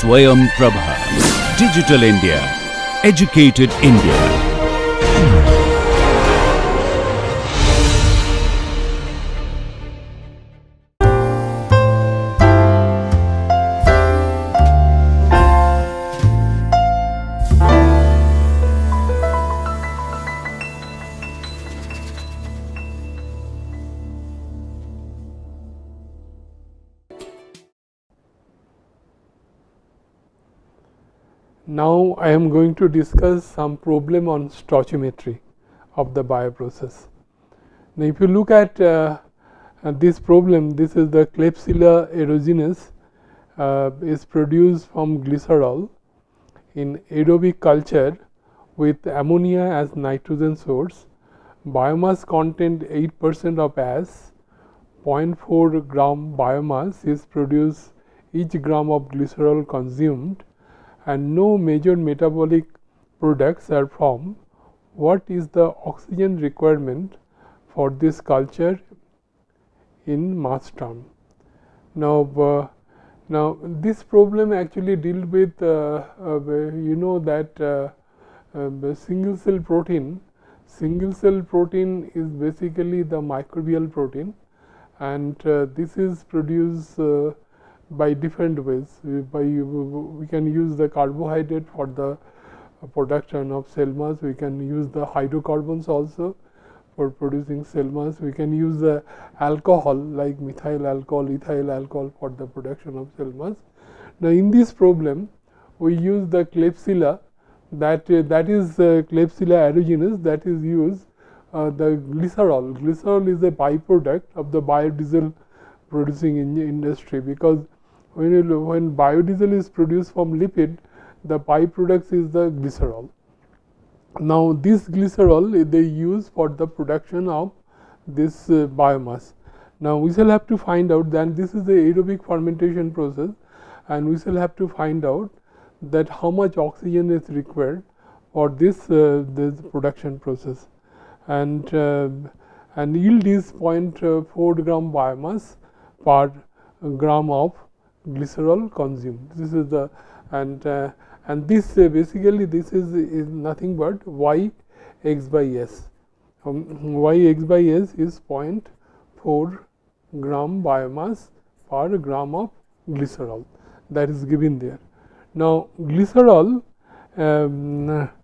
Swayam Prabha. Digital India. Educated India. Now I am going to discuss some problem on stoichiometry of the bioprocess. Now if you look at this problem, this is the Klebsiella aerogenes is produced from glycerol in aerobic culture with ammonia as nitrogen source. Biomass content 8% of ash, 0.4 gram biomass is produced each gram of glycerol consumed, and no major metabolic products are formed. What is the oxygen requirement for this culture in mass term? Now this problem actually deals with you know that single cell protein. Single cell protein is basically the microbial protein, and this is produced by different ways. We can use the carbohydrate for the production of cell mass. We can use the hydrocarbons also for producing cell mass. We can use the alcohol like methyl alcohol, ethyl alcohol for the production of cell mass. Now in this problem we use the Klebsiella, that is Klebsiella aerogenes, that is used the glycerol. Glycerol is a byproduct of the biodiesel producing industry, because when biodiesel is produced from lipid, the byproduct is the glycerol. Now this glycerol they use for the production of this biomass. Now we shall have to find out that this is the aerobic fermentation process, and we shall have to find out that how much oxygen is required for this production process, and yield is 0.4 gram biomass per gram of glycerol consumed. This is the and this basically this is nothing but y x by s. Y x by s is 0.4 gram biomass per gram of glycerol, that is given there. Now glycerol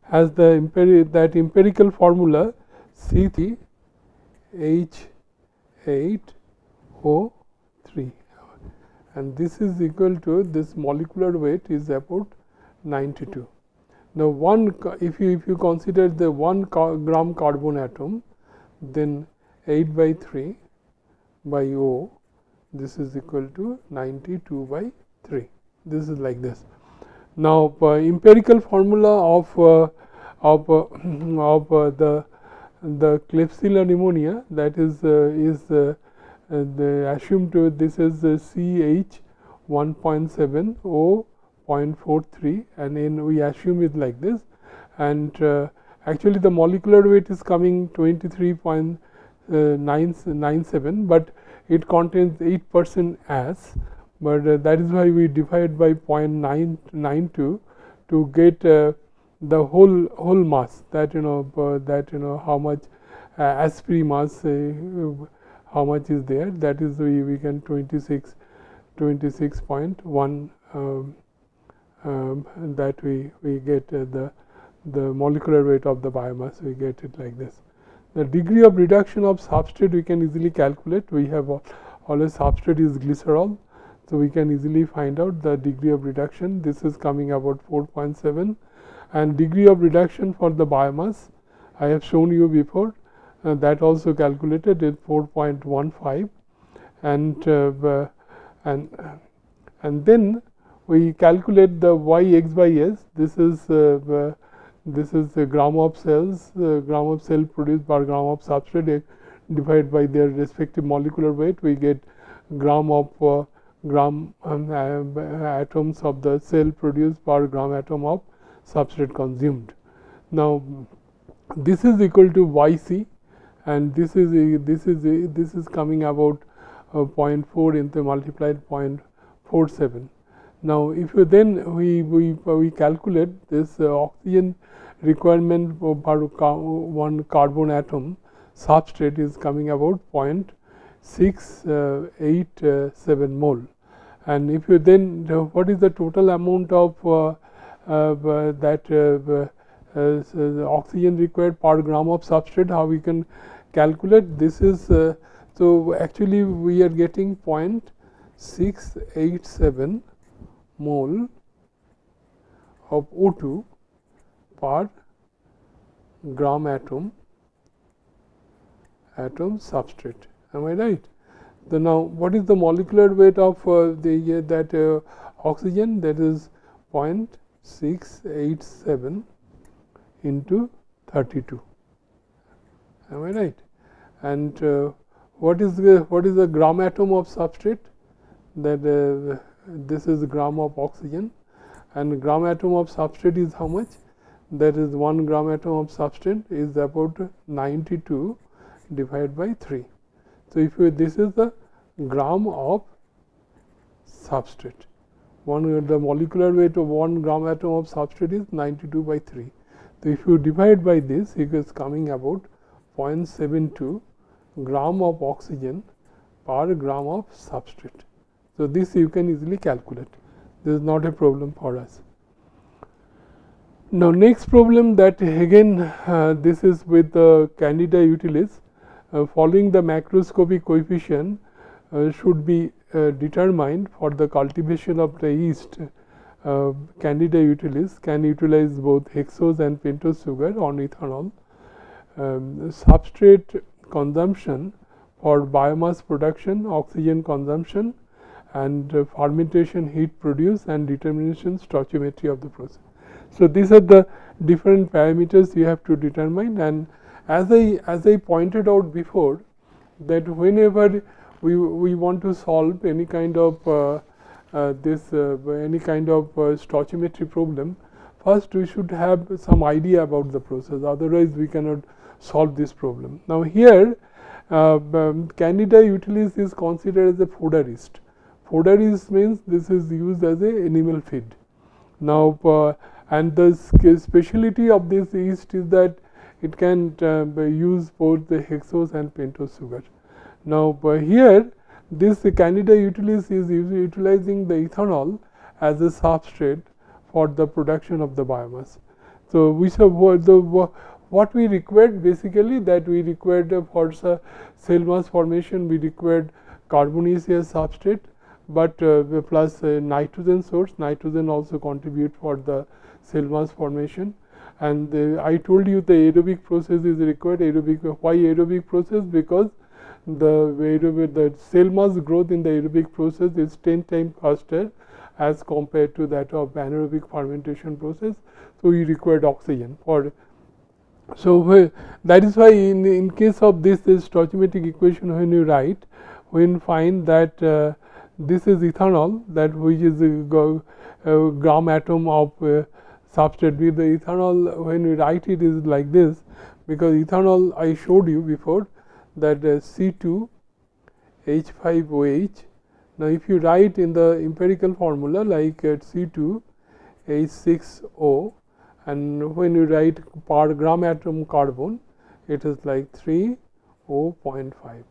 has that empirical formula C3H8O3, and this is equal to, this molecular weight is about 92. Now if you consider the 1 gram carbon atom, then 8 by 3 by O, this is equal to 92 by 3. This is like this. Now empirical formula of the Klebsiella pneumonia, that is assumed to, this is CH 1.7 O 0.43, and then we assume it like this, and actually the molecular weight is coming 23.97, but it contains 8% ash, but that is why we divide by 0.992 to get the whole mass, that how much ash free mass how much is there, that is we can 26.1 that we get the molecular weight of the biomass, we get it like this. The degree of reduction of substrate we can easily calculate. We have always substrate is glycerol, so we can easily find out the degree of reduction. This is coming about 4.7, and degree of reduction for the biomass I have shown you before, that also calculated at 4.15, and then we calculate the y x by s. This is the gram of cells, gram of cell produced per gram of substrate divided by their respective molecular weight. We get gram of atoms of the cell produced per gram atom of substrate consumed. Now this is equal to yc, and this is coming about 0.4 into multiplied 0.47. Now, if you then we calculate this oxygen requirement per 1 carbon atom substrate is coming about 0.687 mole, and if you then what is the total amount of oxygen required per gram of substrate, how we can calculate this is so actually we are getting 0.687 mole of O2 per gram atom substrate. Am I right? So now, what is the molecular weight of oxygen? That is 0.687 into 32. Am I right? And what is the gram atom of substrate? That this is gram of oxygen, and gram atom of substrate is how much? That is 1 gram atom of substrate is about 92 divided by 3. So, if you this is the gram of substrate, the molecular weight of 1 gram atom of substrate is 92 by 3. So, if you divide by this, it is coming about 0.72 gram of oxygen per gram of substrate. So, this you can easily calculate. This is not a problem for us. Now, next problem that again this is with the Candida utilis. Following the macroscopic coefficient should be determined for the cultivation of the yeast. Candida utilis can utilize both hexose and pentose sugar on ethanol. Substrate consumption for biomass production, oxygen consumption, and fermentation, heat produce, and determination stoichiometry of the process. So, these are the different parameters you have to determine, and as I pointed out before, that whenever we want to solve any kind of stoichiometry problem, first we should have some idea about the process, otherwise we cannot solve this problem. Now, here Candida utilis is considered as a fodder yeast. Fodder yeast means this is used as a animal feed. Now, and the speciality of this yeast is that it can use both the hexose and pentose sugar. Now, here this Candida utilis is utilizing the ethanol as a substrate for the production of the biomass. So, what we required basically, that we required for cell mass formation, we required carbonaceous substrate, but plus nitrogen source. Nitrogen also contribute for the cell mass formation. And I told you the aerobic process is required. Why aerobic process? Because the cell mass growth in the aerobic process is 10 times faster as compared to that of anaerobic fermentation process. So, we required oxygen for. So, that is why in case of this stoichiometric equation, when you write, when find that this is ethanol, that which is a gram atom of substrate. With the ethanol, when we write it is like this, because ethanol I showed you before that C2H5OH. Now, if you write in the empirical formula like C2H6O, and when you write per gram atom carbon, it is like 3O.5.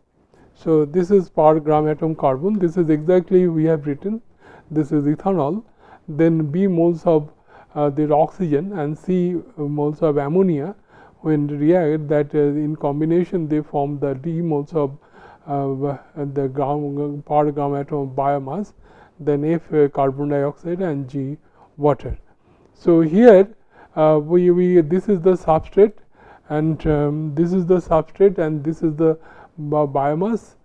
So, this is per gram atom carbon. This is exactly we have written. This is ethanol, then B moles of the oxygen and C moles of ammonia. When react, that in combination they form the D moles of the per gram atom of biomass, then F carbon dioxide and G water. So, here this is the substrate, and this is the substrate, and this is the biomass.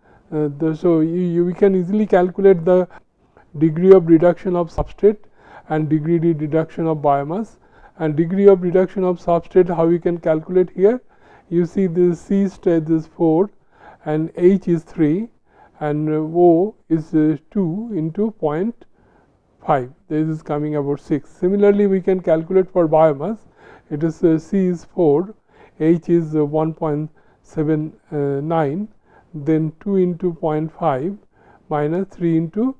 So, we can easily calculate the degree of reduction of substrate and degree of reduction of biomass. And degree of reduction of substrate, how we can calculate here? You see this C stage is 4 and H is 3 and O is 2 into 0.5. This is coming about 6. Similarly, we can calculate for biomass. It is C is 4, H is 1.79, then 2 into 0.5 minus 3 into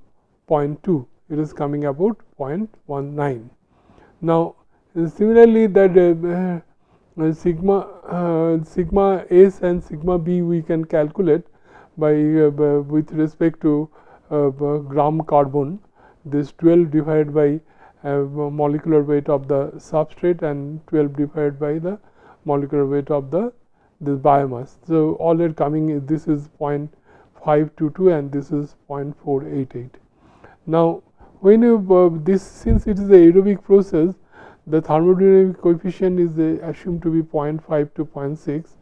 0.2 it is coming about 0.19. Now, similarly that sigma S and sigma B we can calculate by with respect to gram carbon, this 12 divided by molecular weight of the substrate and 12 divided by the molecular weight of the this biomass. So, all are coming, this is 0.522 and this is 0.488. Now, when you this, since it is a aerobic process, the thermodynamic coefficient is assumed to be 0.5 to 0.6,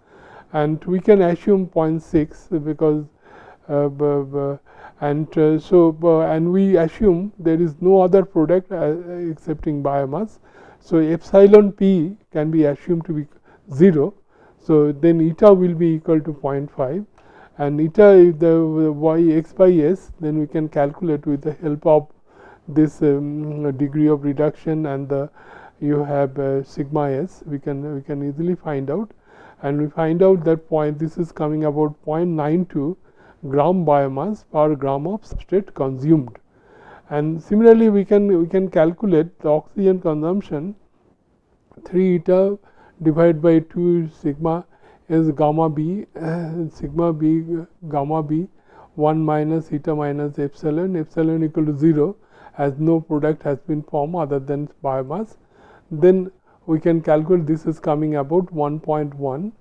and we can assume 0.6 because and we assume there is no other product excepting biomass. So, epsilon p can be assumed to be 0. So, then eta will be equal to 0.5, and eta if the y x by s, then we can calculate with the help of this degree of reduction and the you have sigma s, we can easily find out, and we find out that this is coming about 0.92 gram biomass per gram of substrate consumed. And similarly we can calculate the oxygen consumption, 3 eta divided by 2 sigma is gamma b, sigma b gamma b 1 minus eta minus epsilon equal to 0, as no product has been formed other than biomass. Then we can calculate this is coming about 1.1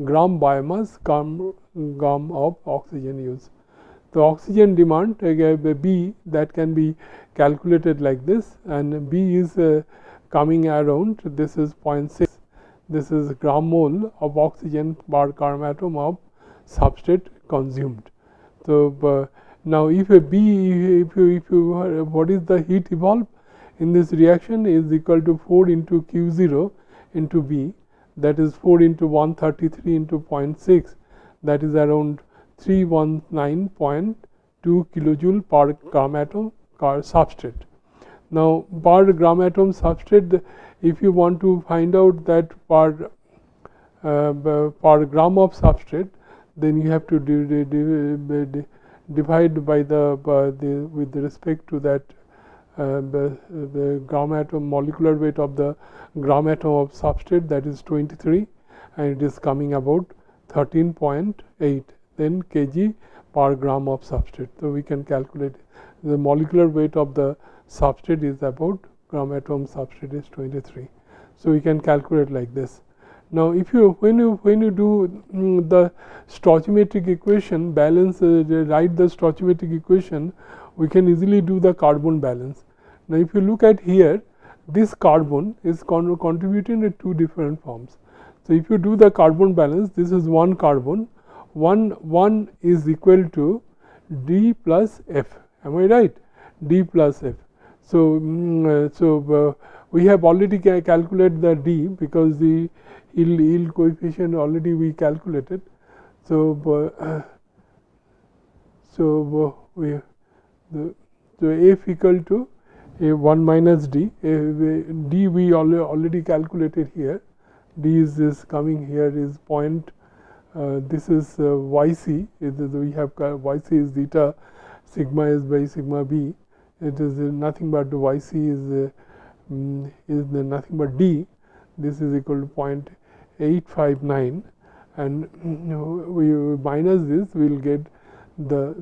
gram biomass gram of oxygen use. The oxygen demand B that can be calculated like this, and B is coming around, this is 0.6, this is gram mole of oxygen per gram atom of substrate consumed. So, now if a B, if you what is the heat evolved in this reaction is equal to 4 into Q0 into B, that is 4 into 133 into 0.6, that is around 319.2 kilojoule per gram atom substrate. Now, per gram atom substrate, if you want to find out that per gram of substrate, then you have to divide by the with respect to that the gram atom molecular weight of the gram atom of substrate, that is 23, and it is coming about 13.8 then kg per gram of substrate. So, we can calculate the molecular weight of the substrate is about gram atom substrate is 23. So, we can calculate like this. Now, if you when you do the stoichiometric equation balance, write the stoichiometric equation, we can easily do the carbon balance. Now, if you look at here, this carbon is contributing in 2 different forms. So, if you do the carbon balance, this is 1 carbon, 1 is equal to D plus F, am I right? D plus F. So, we have already calculated the D because the yield coefficient already we calculated. So, F equal to 1 minus D, D we already calculated here, D is coming here is point, this is YC, we have YC is zeta sigma S by sigma B, it is nothing but the YC is nothing but D, this is equal to 0.859, and we minus this, we will get the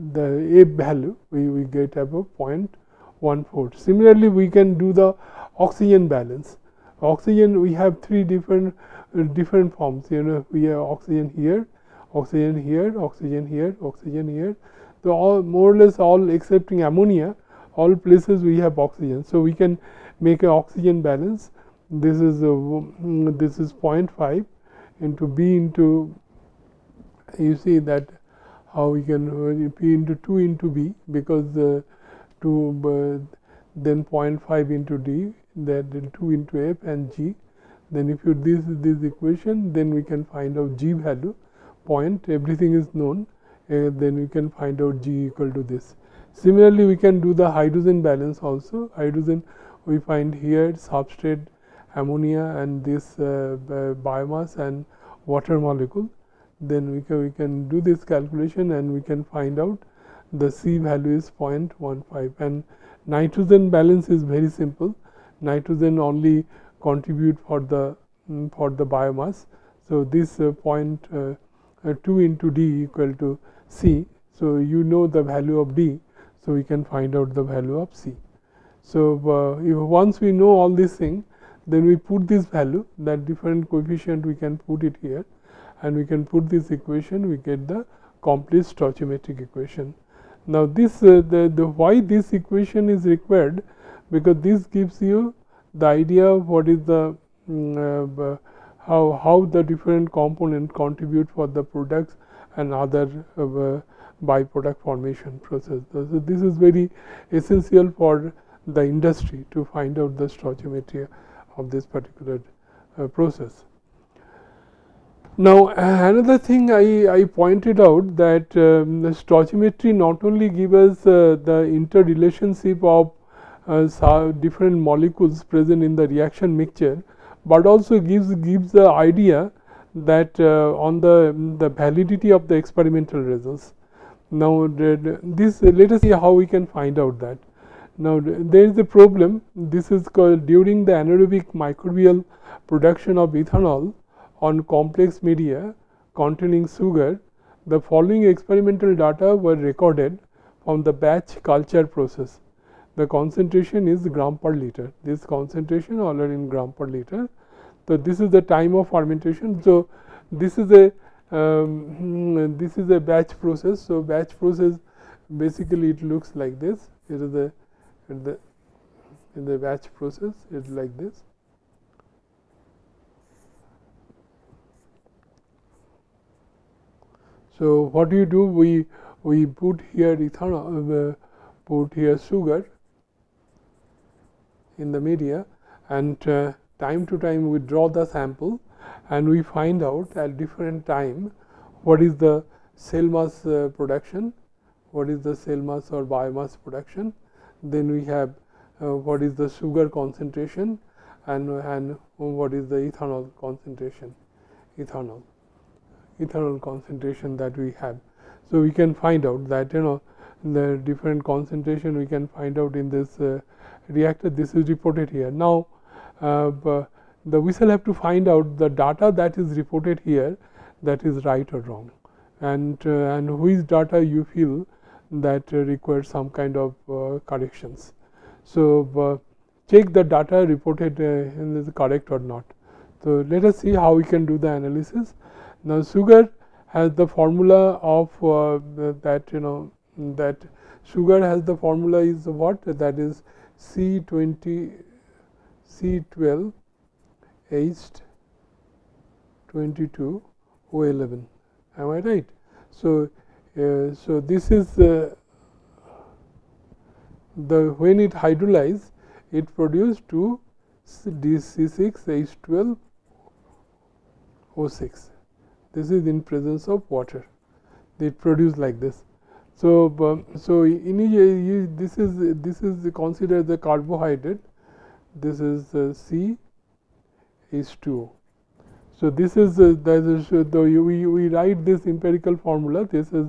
F value, we get about 0.14. Similarly, we can do the oxygen balance. Oxygen, we have 3 different forms, we have oxygen here, oxygen here, oxygen here, oxygen here. So, all more or less all excepting ammonia, all places we have oxygen. So, we can make an oxygen balance. This is 0.5 into B into, you see that how we can P into 2 into B, because then 0.5 into D, then 2 into F and G. Then if you this equation, then we can find out G value, everything is known, then we can find out G equal to this. Similarly, we can do the hydrogen balance also. Hydrogen we find here substrate, ammonia, and this biomass and water molecule. Then we can do this calculation, and we can find out the C value is 0.15, and nitrogen balance is very simple. Nitrogen only contribute for the biomass. So this 0.2 into D equal to C. So you know the value of D, so we can find out the value of C. So if once we know all these things, then we put this value, that different coefficient we can put it here, and we can put this equation, we get the complete stoichiometric equation. Now this why this equation is required, because this gives you the idea of what is the how the different component contribute for the products and other byproduct formation process. So this is very essential for the industry to find out the stoichiometry of this particular process. Now another thing I pointed out that the stoichiometry not only gives us the interrelationship of different molecules present in the reaction mixture, but also gives the idea that on the validity of the experimental results. Now this let us see how we can find out that. Now there is a problem. This is called during the anaerobic microbial production of ethanol on complex media containing sugar, the following experimental data were recorded from the batch culture process. The concentration is gram per liter. This concentration all are in gram per liter. So this is the time of fermentation. So this is a batch process. So batch process basically it looks like this. It is in the batch process it's like this. So what you do, we put here ethanol, put here sugar in the media, and time to time we draw the sample, and we find out at different time what is the cell mass production, what is the cell mass or biomass production. Then we have what is the sugar concentration, and what is the ethanol concentration, ethanol concentration that we have. So we can find out that the different concentration we can find out in this reactor. This is reported here. Now we shall have to find out the data that is reported here, that is right or wrong, and which data you feel that requires some kind of corrections. So check the data reported is correct or not. So let us see how we can do the analysis. Now sugar has the formula of that sugar has the formula is what, that is C12H22O11. Am I right? So so this is the when it hydrolyzed, it produced 2 C6H12O6. This is in presence of water. They produce like this. So initially this is considered the carbohydrate. This is CH2O. So this is we write this empirical formula. This is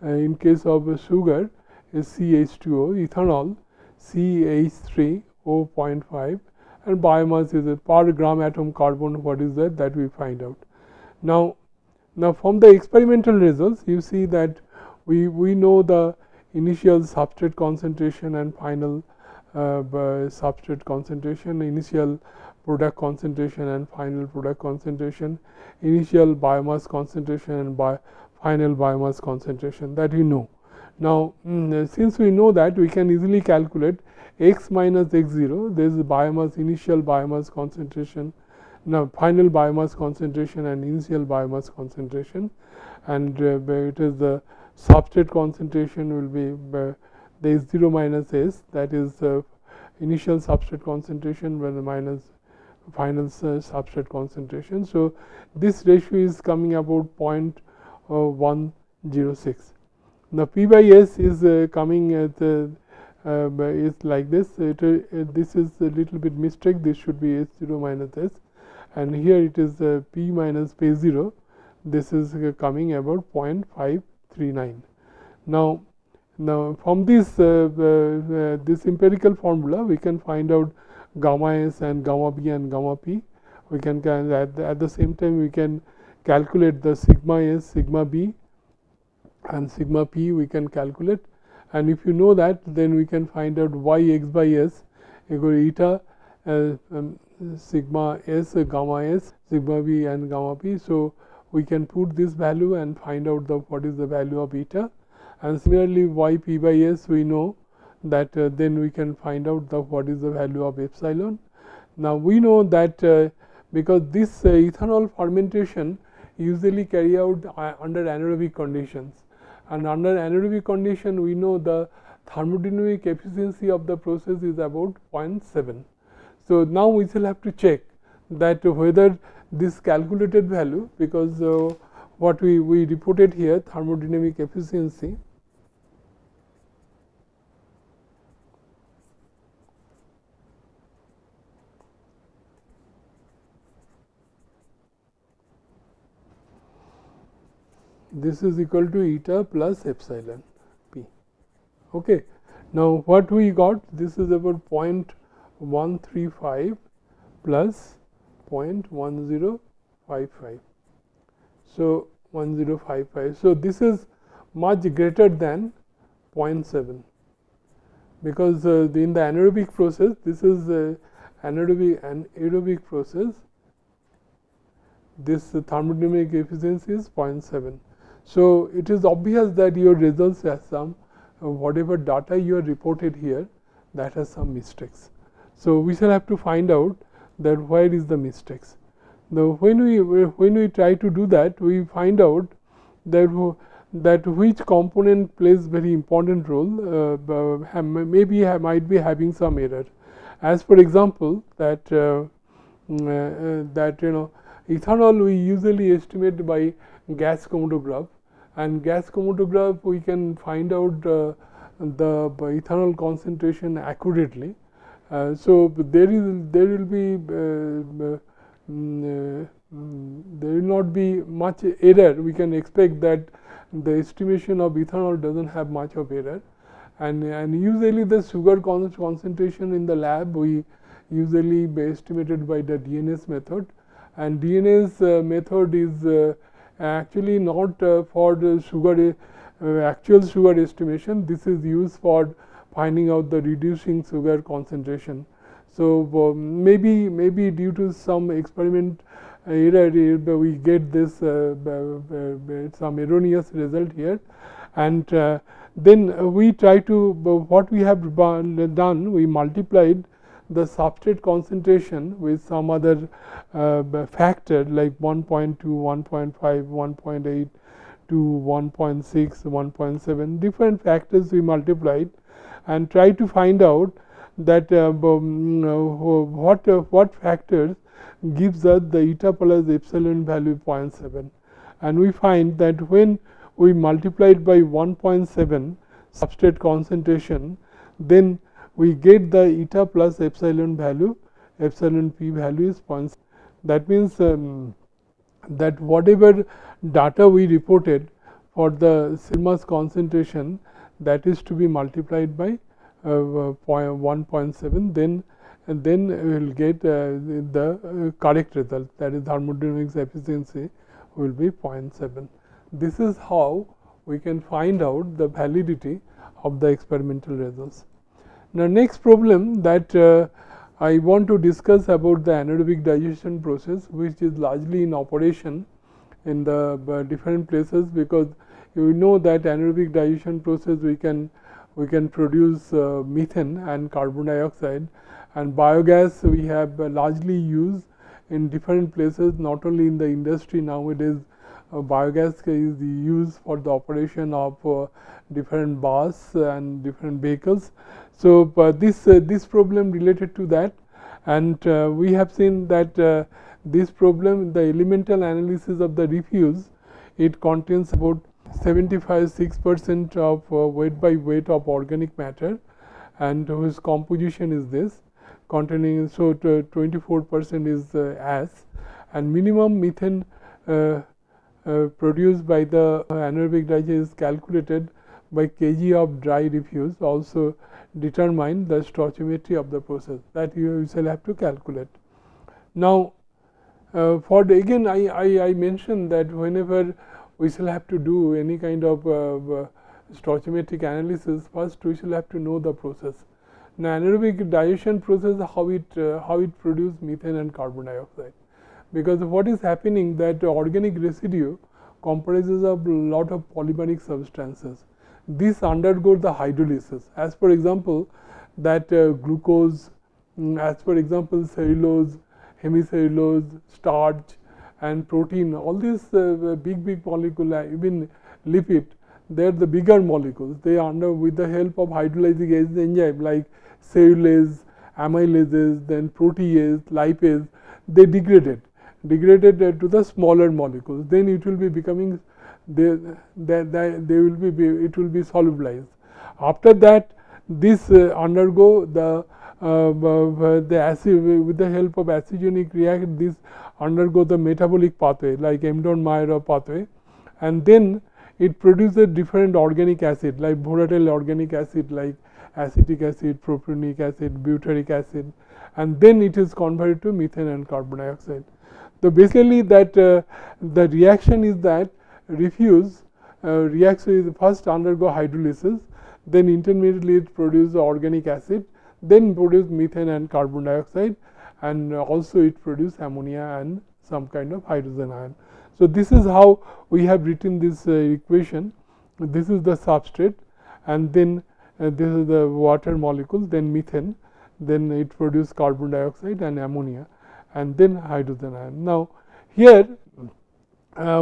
in case of sugar is CH2O, ethanol CH3O.5, and biomass is a per gram atom carbon. What is that we find out. Now from the experimental results, you see that we know the initial substrate concentration and final substrate concentration, initial product concentration and final product concentration, initial biomass concentration and final biomass concentration, that we know. Now since we know that, we can easily calculate x minus x0. There is biomass, initial biomass concentration, now final biomass concentration and initial biomass concentration, and it is the substrate concentration will be there is 0 minus s, that is initial substrate concentration minus final substrate concentration. So this ratio is coming about 0.106. Now P by S is coming at is like this. This is a little bit mistake. This should be S0 minus S, and here it is P minus P0. This is coming about 0.539. Now Now from this this empirical formula we can find out gamma S and gamma B and gamma P. We can at the same time we can calculate the sigma S, sigma B and sigma P we can calculate, and if you know that, then we can find out y x by S equal to eta sigma S, gamma S, sigma B and gamma P. So we can put this value and find out what is the value of eta, and similarly y P by S we know that then we can find out what is the value of epsilon. Now we know that because this ethanol fermentation usually carry out under anaerobic conditions, and under anaerobic condition we know the thermodynamic efficiency of the process is about 0.7. So now we shall have to check that whether this calculated value, because what we reported here thermodynamic efficiency, this is equal to eta plus epsilon P. Okay. Now what we got, this is about 0.135 plus 0.1055. So 1055. So this is much greater than 0.7, because in the anaerobic process, this is anaerobic and aerobic process, this thermodynamic efficiency is 0.7. So it is obvious that your results has some whatever data you have reported here, that has some mistakes. So we shall have to find out that where is the mistakes. Now when we try to do that, we find out that which component plays very important role, maybe might be having some error. As for example, that ethanol we usually estimate by gas chromatograph, and gas chromatograph we can find out the ethanol concentration accurately. So there will not be much error. We can expect that the estimation of ethanol doesn't have much of error, and usually the sugar concentration in the lab we usually estimated by the DNS method, and DNS method is actually not for the sugar actual sugar estimation. This is used for finding out the reducing sugar concentration. So maybe due to some experiment error we get this some erroneous result here, and then we try to what we have done, we multiplied the substrate concentration with some other factor like 1.2, 1.5, 1.8 to 1.6, 1.7, different factors we multiplied and try to find out that what factors gives us the eta plus epsilon value 0.7, and we find that when we multiplied by 1.7 substrate concentration, then we get the eta plus epsilon value, epsilon P value is 0.7. That means that whatever data we reported for the mass concentration, that is to be multiplied by 1.7, then we will get the correct result, that is thermodynamics efficiency will be 0.7. This is how we can find out the validity of the experimental results. Now next problem that I want to discuss about the anaerobic digestion process, which is largely in operation in the different places, because you know that anaerobic digestion process we can produce methane and carbon dioxide, and biogas we have largely used in different places, not only in the industry. Nowadays biogas is used for the operation of different bus and different vehicles. So this problem related to that, and we have seen that this problem, the elemental analysis of the refuse, it contains about 75.6% of weight by weight of organic matter, and whose composition is this, containing, so 24% is ash, and minimum methane produced by the anaerobic digester is calculated by kg of dry refuse also determine the stoichiometry of the process, that you shall have to calculate. Now, for the again I mentioned that whenever we shall have to do any kind of stoichiometric analysis, first we shall have to know the process. Now, anaerobic digestion process, how it produce methane and carbon dioxide, because what is happening that organic residue comprises of lot of polymeric substances. These undergo the hydrolysis, as for example that glucose, as for example cellulose, hemicellulose, starch and protein, all these big molecule, even lipid, they are the bigger molecules. They are with the help of hydrolyzing enzyme like cellulase, amylases, then protease, lipase, they degraded to the smaller molecules. Then it will be becoming it will be solubilized. After that, this undergo the acid, with the help of acidogenic reaction, this undergo the metabolic pathway like Embden-Mayer pathway, and then it produces different organic acid like volatile organic acid like acetic acid, propionic acid, butyric acid, and then it is converted to methane and carbon dioxide. So basically that the reaction is that refuse reaction is first undergo hydrolysis, then intermediately it produces organic acid, then produce methane and carbon dioxide, and also it produce ammonia and some kind of hydrogen ion. So this is how we have written this equation. This is the substrate, and then this is the water molecule, then methane, then it produces carbon dioxide and ammonia, and then hydrogen ion. Now here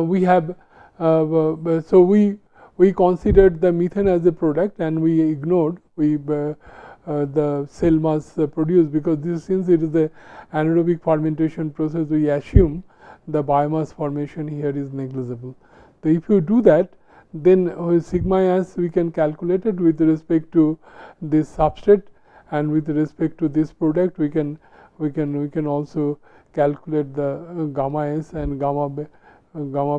we have so we considered the methane as a product, and we ignored the cell mass produced, because this, since it is a anaerobic fermentation process, we assume the biomass formation here is negligible. So if you do that, then sigma s we can calculate it with respect to this substrate, and with respect to this product we can also calculate the gamma s and gamma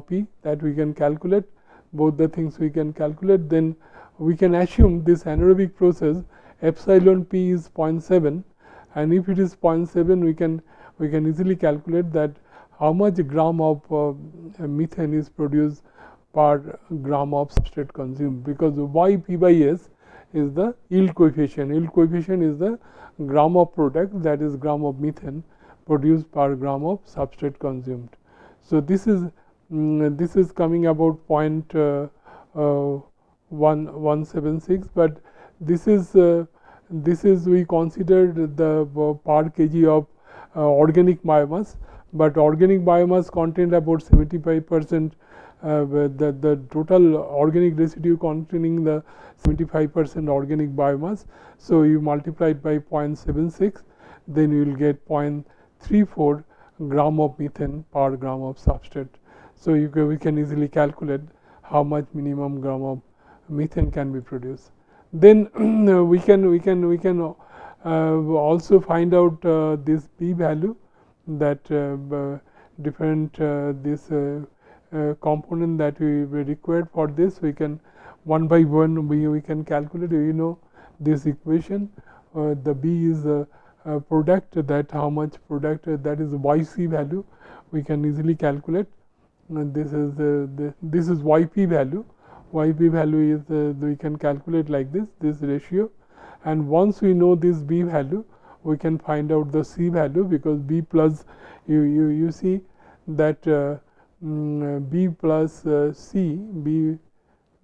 p, that we can calculate. Both the things we can calculate. Then we can assume this anaerobic process epsilon p is 0.7, and if it is 0.7 we can easily calculate that how much gram of methane is produced per gram of substrate consumed, because y p by s is the yield coefficient. Yield coefficient is the gram of product, that is gram of methane produced per gram of substrate consumed. So this is coming about 0.176, but this is we considered the per kg of organic biomass, but organic biomass contained about 75%, the total organic residue containing the 75% organic biomass. So you multiply it by 0.76, then you will get 0.34 gram of methane per gram of substrate. So we can easily calculate how much minimum gram of methane can be produced. Then we can also find out this p value, that different this component that we required for this. We can one by one we can calculate. You know this equation, the b is a product, that how much product, that is yc value we can easily calculate. This is this is yp value. Yp value is we can calculate like this ratio, and once we know this b value, we can find out the c value, because b plus you see that b plus c,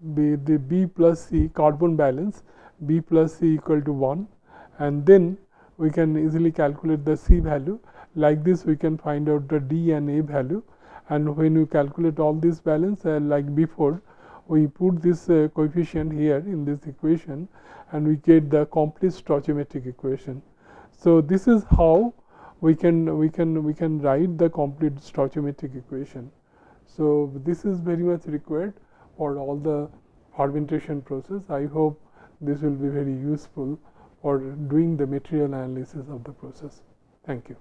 the b plus c carbon balance, b plus c equal to 1, and then we can easily calculate the c value. Like this we can find out the d and a value, and when you calculate all this balance like before, we put this coefficient here in this equation, and we get the complete stoichiometric equation. So this is how we can write the complete stoichiometric equation. So this is very much required for all the fermentation process. I hope this will be very useful for doing the material analysis of the process. Thank you.